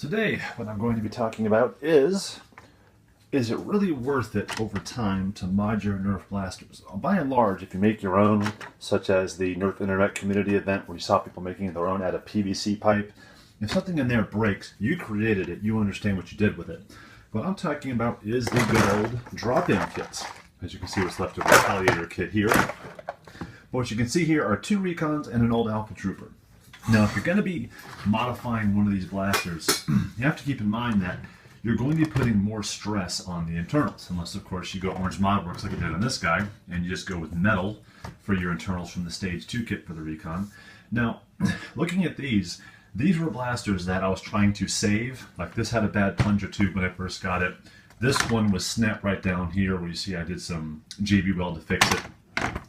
Today, what I'm going to be talking about is it really worth it over time to mod your Nerf blasters? By and large, if you make your own, such as the Nerf Internet Community event where you saw people making their own out of PVC pipe, if something in there breaks, you created it, you understand what you did with it. What I'm talking about is the good old drop-in kits. As you can see, what's left of the Retaliator kit here. What you can see here are 2 Recons and an old Alpha Trooper. Now, if you're going to be modifying one of these blasters, you have to keep in mind that you're going to be putting more stress on the internals, unless, of course, you go Orange Modworks like I did on this guy, and you just go with metal for your internals from the Stage 2 kit for the Recon. Now, looking at these were blasters that I was trying to save. Like, this had a bad plunger tube when I first got it. This one was snapped right down here, where you see I did some JB weld to fix it.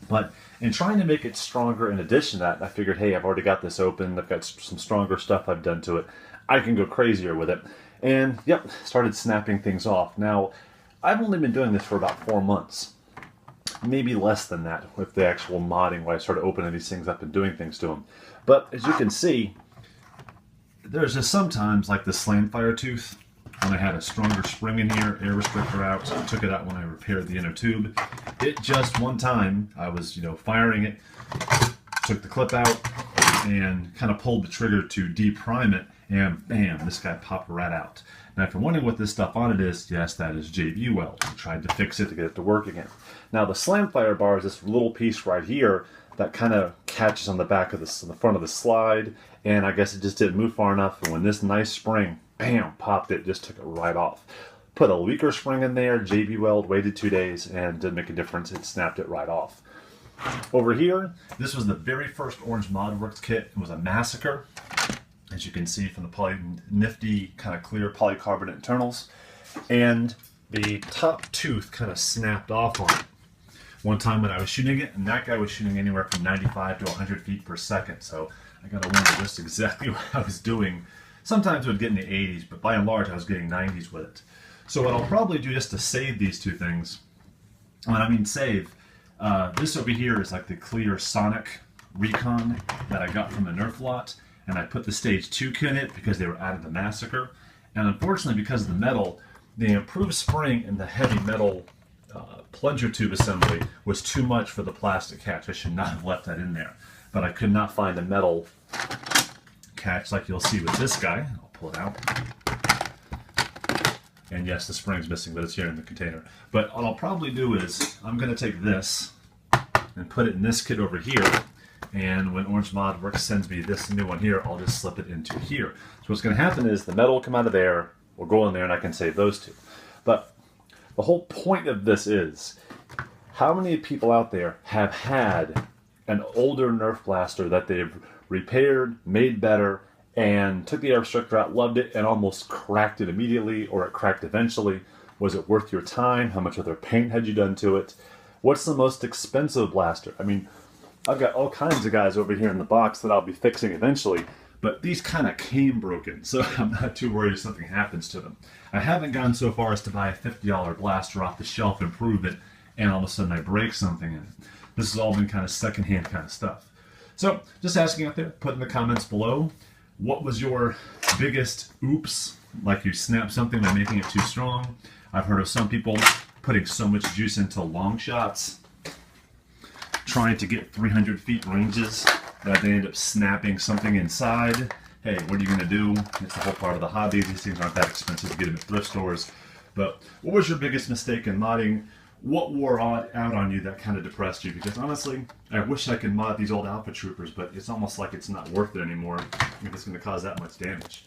But in trying to make it stronger, in addition to that, I figured, hey, I've already got this open. I've got some stronger stuff I've done to it. I can go crazier with it. And, yep, started snapping things off. Now, I've only been doing this for about 4 months. Maybe less than that with the actual modding, where I started opening these things up and doing things to them. But, as you can see, there's just sometimes, like the slam fire tooth, when I had a stronger spring in here, air restrictor out, so I took it out when I repaired the inner tube. It just one time, I was, firing it, took the clip out, and kind of pulled the trigger to deprime it, and bam, this guy popped right out. Now, if you're wondering what this stuff on it is, yes, that is JB weld. I tried to fix it to get it to work again. Now, the slam fire bar is this little piece right here that kind of catches on the back of the front of the slide, and I guess it just didn't move far enough, and when this nice spring, bam, popped it, just took it right off. Put a weaker spring in there, JB weld, waited 2 days, and didn't make a difference. It snapped it right off. Over here, this was the very first Orange Modworks kit. It was a Massacre, as you can see from the nifty kind of clear polycarbonate internals. And the top tooth kind of snapped off on it. One time when I was shooting it, and that guy was shooting anywhere from 95 to 100 feet per second. So I got to wonder just exactly what I was doing. Sometimes it would get in the 80s, but by and large I was getting 90s with it. So what I'll probably do just to save these two things, when I mean save, this over here is like the clear Sonic Recon that I got from the Nerf lot, and I put the Stage 2 kit in it because they were out of the Massacre. And unfortunately, because of the metal, the improved spring and the heavy metal plunger tube assembly was too much for the plastic catch. I should not have left that in there. But I could not find a metal catch like you'll see with this guy. I'll pull it out. And yes, the spring's missing, but it's here in the container. But what I'll probably do is I'm going to take this and put it in this kit over here. And when Orange Modworks sends me this new one here, I'll just slip it into here. So what's going to happen is the metal will come out of there, will go in there, and I can save those two. But the whole point of this is, how many people out there have had an older Nerf blaster that they've repaired, made better, and took the air restrictor out, loved it, and almost cracked it immediately, or it cracked eventually? Was it worth your time? How much other paint had you done to it? What's the most expensive blaster? I mean, I've got all kinds of guys over here in the box that I'll be fixing eventually, but these kind of came broken, so I'm not too worried if something happens to them. I haven't gone so far as to buy a $50 blaster off the shelf, improve it, and all of a sudden I break something in it. This has all been kind of secondhand kind of stuff. So, just asking out there, put in the comments below, what was your biggest oops, like you snapped something by making it too strong? I've heard of some people putting so much juice into long shots, trying to get 300 feet ranges, that they end up snapping something inside. Hey, what are you going to do? It's the whole part of the hobby. These things aren't that expensive to get them at thrift stores. But what was your biggest mistake in modding? What wore out on you that kind of depressed you? Because honestly, I wish I could mod these old Alpha Troopers, but it's almost like it's not worth it anymore if it's going to cause that much damage.